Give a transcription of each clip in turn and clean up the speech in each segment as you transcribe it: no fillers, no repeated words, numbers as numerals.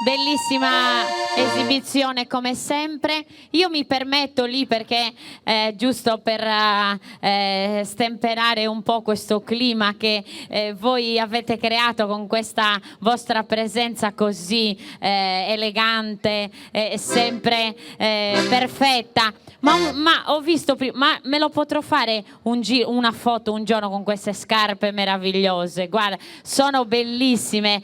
Bellissima esibizione come sempre. Io mi permetto lì perché giusto per stemperare un po' questo clima che voi avete creato con questa vostra presenza così elegante e sempre perfetta. Ma ho visto prima, ma me lo potrò fare una foto un giorno con queste scarpe meravigliose? Guarda, sono bellissime.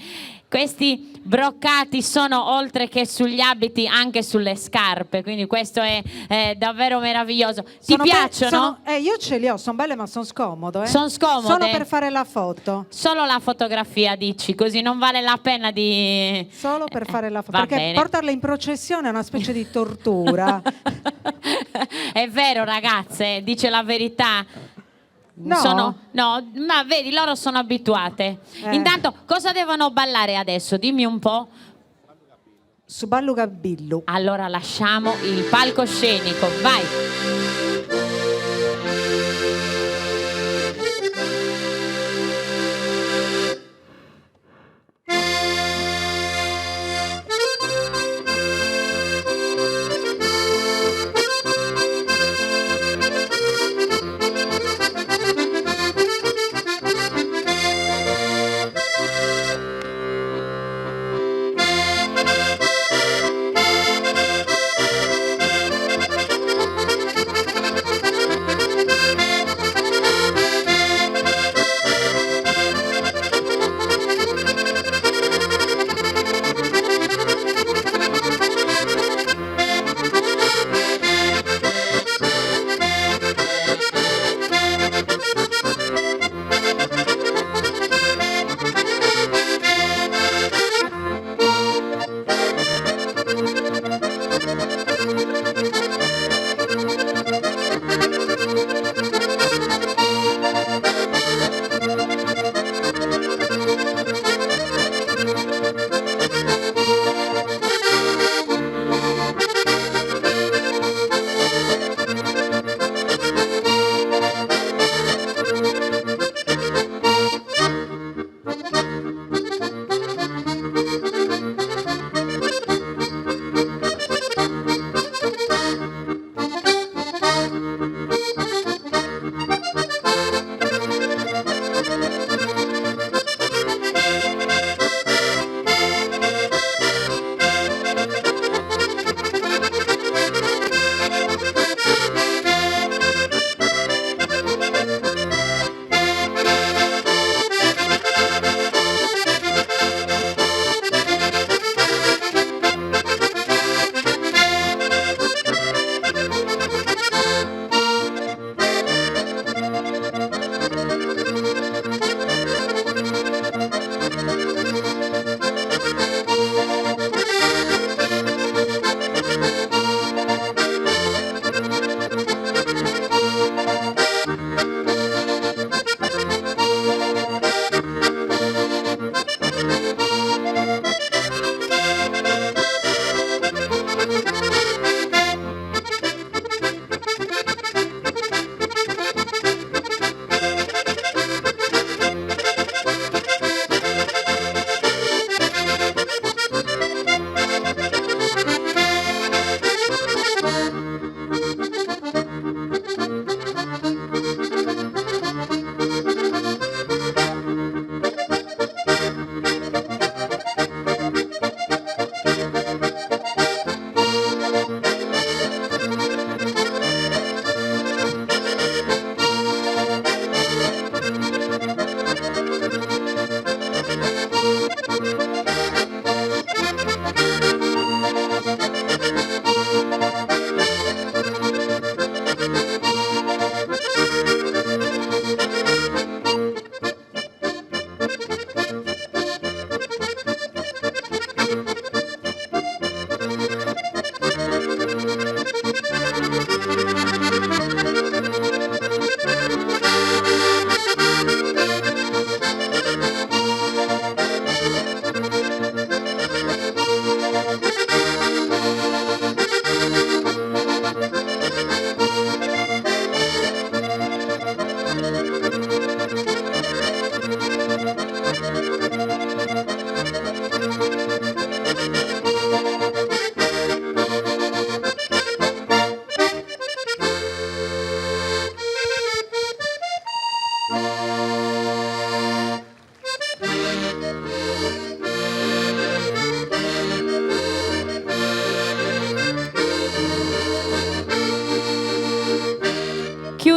Questi broccati sono, oltre che sugli abiti, anche sulle scarpe, quindi questo è davvero meraviglioso. Ti piacciono? Io ce li ho, sono belle ma sono scomode. Sono scomode? Solo per fare la foto. Solo la fotografia, dici, così non vale la pena di... Solo per fare la foto, Va perché bene. portarle in processione è una specie di tortura. È vero, ragazze, dice la verità. No. No, ma vedi, loro sono abituate. Intanto, cosa devono ballare adesso? Dimmi un po'. Su Balluga Billu. Allora lasciamo il palcoscenico, vai.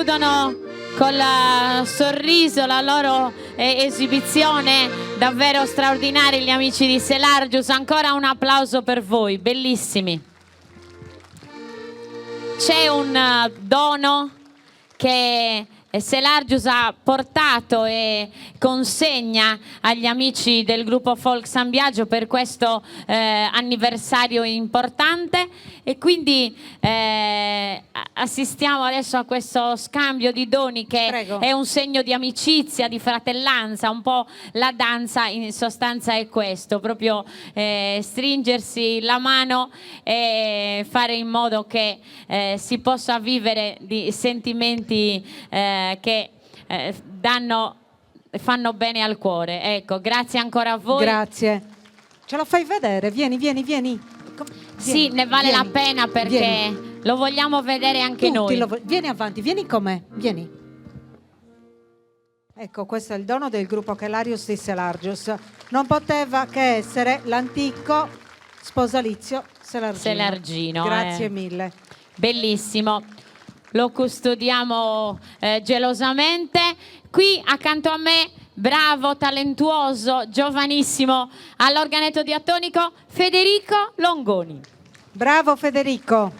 chiudono con il sorriso la loro esibizione davvero straordinaria gli amici di Selargius. Ancora un applauso per voi, bellissimi. C'è un dono che Selargius ha portato e consegna agli amici del gruppo Folk San Biagio per questo anniversario importante, e quindi assistiamo adesso a questo scambio di doni che Prego. è un segno di amicizia, di fratellanza. Un po' la danza in sostanza è questo, proprio stringersi la mano e fare in modo che si possa vivere di sentimenti che fanno bene al cuore. Ecco, grazie ancora a voi. Grazie. Ce lo fai vedere? Vieni. Sì, ne vale la pena, perché vieni. lo vogliamo vedere anche Tutti noi. vieni avanti, vieni con me, vieni. Ecco, questo è il dono del gruppo Chelarius di Selargius. Non poteva che essere l'antico sposalizio Selargino. Grazie mille. Bellissimo. Lo custodiamo gelosamente. Qui accanto a me, bravo, talentuoso, giovanissimo, all'organetto diatonico Federico Longoni. Bravo Federico.